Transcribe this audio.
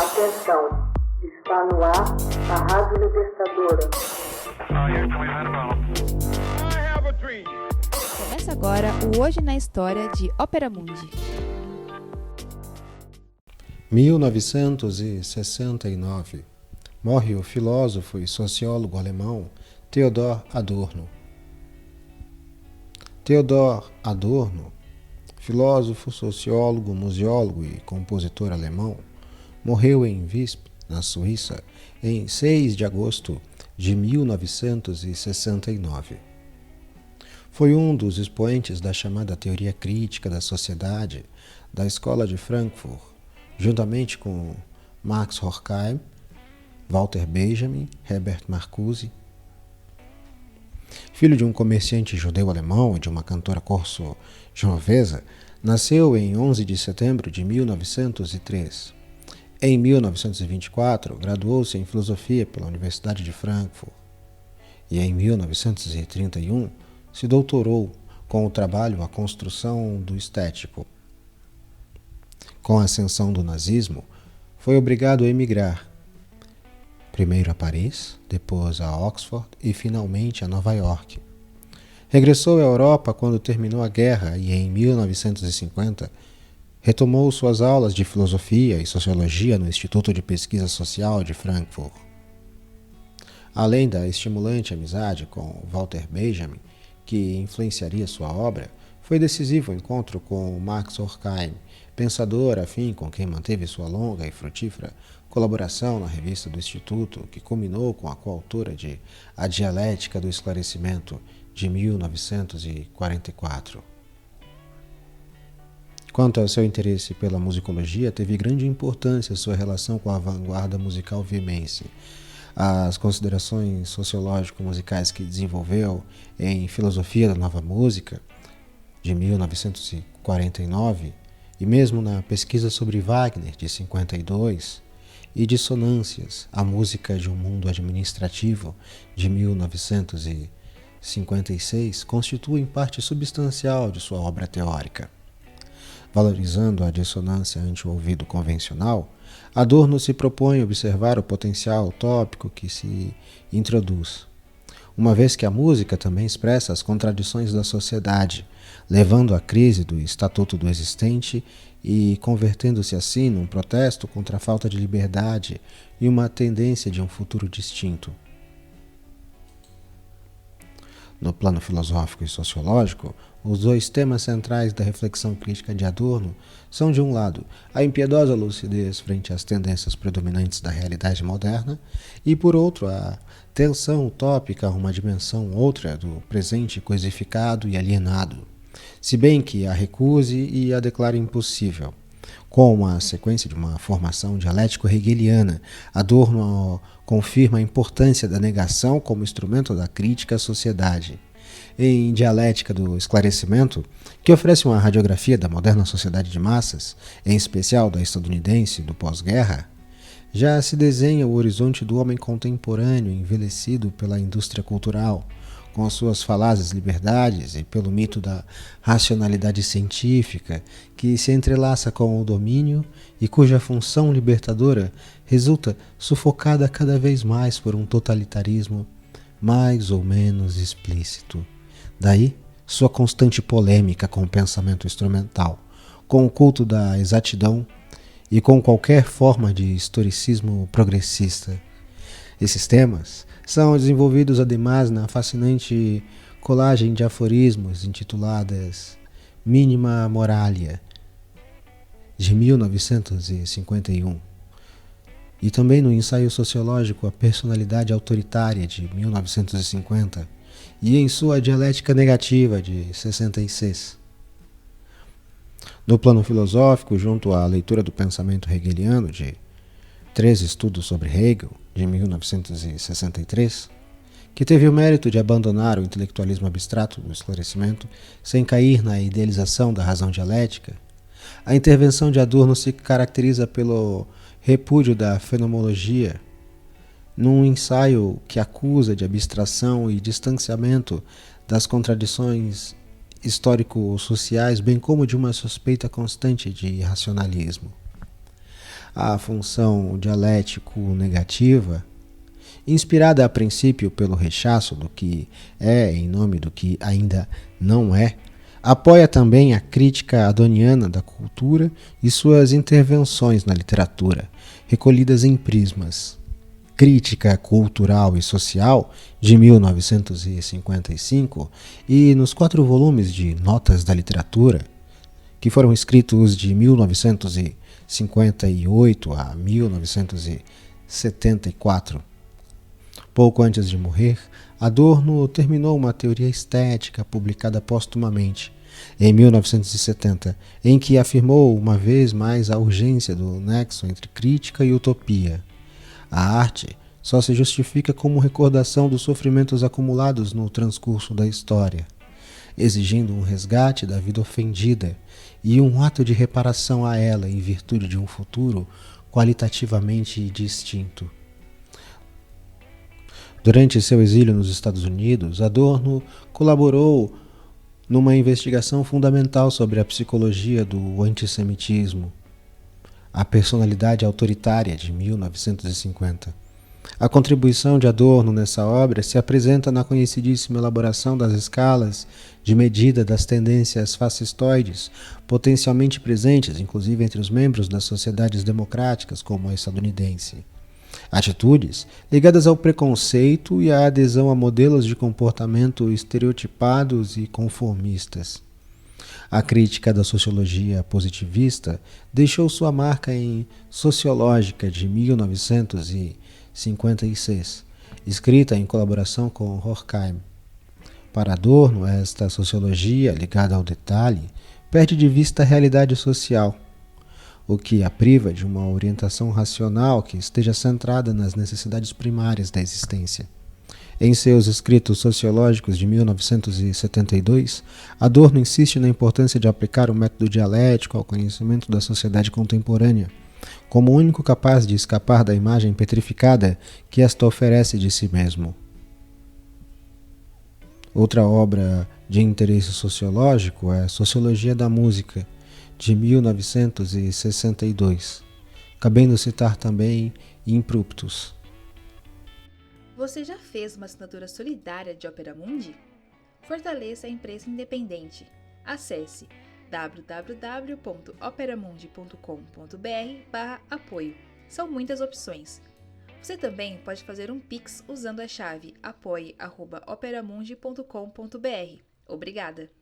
Atenção, está no ar a Rádio Libertadora. Começa agora o Hoje na História de Ópera Mundi. 1969. Morre o filósofo e sociólogo alemão Theodor Adorno. Theodor Adorno, filósofo, sociólogo, museólogo e compositor alemão, morreu em Visp, na Suíça, em 6 de agosto de 1969. Foi um dos expoentes da chamada teoria crítica da sociedade da Escola de Frankfurt, juntamente com Max Horkheim, Walter Benjamin, Herbert Marcuse. Filho de um comerciante judeu-alemão e de uma cantora corso-genovesa, nasceu em 11 de setembro de 1903. Em 1924, graduou-se em filosofia pela Universidade de Frankfurt e em 1931 se doutorou com o trabalho A Construção do Estético. Com a ascensão do nazismo, foi obrigado a emigrar, primeiro a Paris, depois a Oxford e finalmente a Nova York. Regressou à Europa quando terminou a guerra e em 1950 retomou suas aulas de filosofia e sociologia no Instituto de Pesquisa Social de Frankfurt. Além da estimulante amizade com Walter Benjamin, que influenciaria sua obra, foi decisivo o encontro com Max Horkheim, pensador afim com quem manteve sua longa e frutífera colaboração na revista do Instituto, que culminou com a coautora de A Dialética do Esclarecimento, de 1944. Quanto ao seu interesse pela musicologia, teve grande importância sua relação com a vanguarda musical viemense. As considerações sociológico-musicais que desenvolveu em Filosofia da Nova Música, de 1949, e mesmo na pesquisa sobre Wagner, de 52, e Dissonâncias, a música de um mundo administrativo, de 1956, constituem parte substancial de sua obra teórica. Valorizando a dissonância ante o ouvido convencional, Adorno se propõe observar o potencial utópico que se introduz, uma vez que a música também expressa as contradições da sociedade, levando à crise do estatuto do existente e convertendo-se assim num protesto contra a falta de liberdade e uma tendência de um futuro distinto. No plano filosófico e sociológico, os dois temas centrais da reflexão crítica de Adorno são, de um lado, a impiedosa lucidez frente às tendências predominantes da realidade moderna e, por outro, a tensão utópica a uma dimensão outra do presente coisificado e alienado, se bem que a recuse e a declare impossível. Com a sequência de uma formação dialético-hegeliana, Adorno confirma a importância da negação como instrumento da crítica à sociedade. Em Dialética do Esclarecimento, que oferece uma radiografia da moderna sociedade de massas, em especial da estadunidense do pós-guerra, já se desenha o horizonte do homem contemporâneo envelhecido pela indústria cultural, com suas falazes liberdades e pelo mito da racionalidade científica que se entrelaça com o domínio e cuja função libertadora resulta sufocada cada vez mais por um totalitarismo mais ou menos explícito. Daí, sua constante polêmica com o pensamento instrumental, com o culto da exatidão e com qualquer forma de historicismo progressista. Esses temas são desenvolvidos ademais na fascinante colagem de aforismos intituladas Minima Moralia, de 1951, e também no ensaio sociológico A Personalidade Autoritária, de 1950, e em sua Dialética Negativa, de 66. No plano filosófico, junto à leitura do pensamento hegeliano de 3 estudos sobre Hegel, de 1963, que teve o mérito de abandonar o intelectualismo abstrato do esclarecimento sem cair na idealização da razão dialética, a intervenção de Adorno se caracteriza pelo repúdio da fenomenologia, num ensaio que acusa de abstração e distanciamento das contradições histórico-sociais, bem como de uma suspeita constante de irracionalismo. a função dialético-negativa, inspirada a princípio pelo rechaço do que é em nome do que ainda não é, apoia também a crítica adoniana da cultura e suas intervenções na literatura, recolhidas em Prismas. Crítica Cultural e Social, de 1955, e nos 4 volumes de Notas da Literatura, que foram escritos de 1958 a 1974. Pouco antes de morrer, Adorno terminou uma teoria estética publicada póstumamente, em 1970, em que afirmou uma vez mais a urgência do nexo entre crítica e utopia. A arte só se justifica como recordação dos sofrimentos acumulados no transcurso da história, exigindo um resgate da vida ofendida e um ato de reparação a ela em virtude de um futuro qualitativamente distinto. Durante seu exílio nos Estados Unidos, Adorno colaborou numa investigação fundamental sobre a psicologia do antissemitismo, A Personalidade Autoritária, de 1950. A contribuição de Adorno nessa obra se apresenta na conhecidíssima elaboração das escalas de medida das tendências fascistoides, potencialmente presentes, inclusive entre os membros das sociedades democráticas, como a estadunidense. Atitudes ligadas ao preconceito e à adesão a modelos de comportamento estereotipados e conformistas. A crítica da sociologia positivista deixou sua marca em Sociológica, de 1956, escrita em colaboração com Horkheim. Para Adorno, esta sociologia, ligada ao detalhe, perde de vista a realidade social, o que a priva de uma orientação racional que esteja centrada nas necessidades primárias da existência. Em seus escritos sociológicos de 1972, Adorno insiste na importância de aplicar o método dialético ao conhecimento da sociedade contemporânea, como o único capaz de escapar da imagem petrificada que esta oferece de si mesmo. Outra obra de interesse sociológico é Sociologia da Música, de 1962, cabendo citar também Impruptus. Você já fez uma assinatura solidária de Opera Mundi? Fortaleça a empresa independente. Acesse www.operamundi.com.br/apoio. São muitas opções. Você também pode fazer um Pix usando a chave apoie@operamundi.com.br. Obrigada!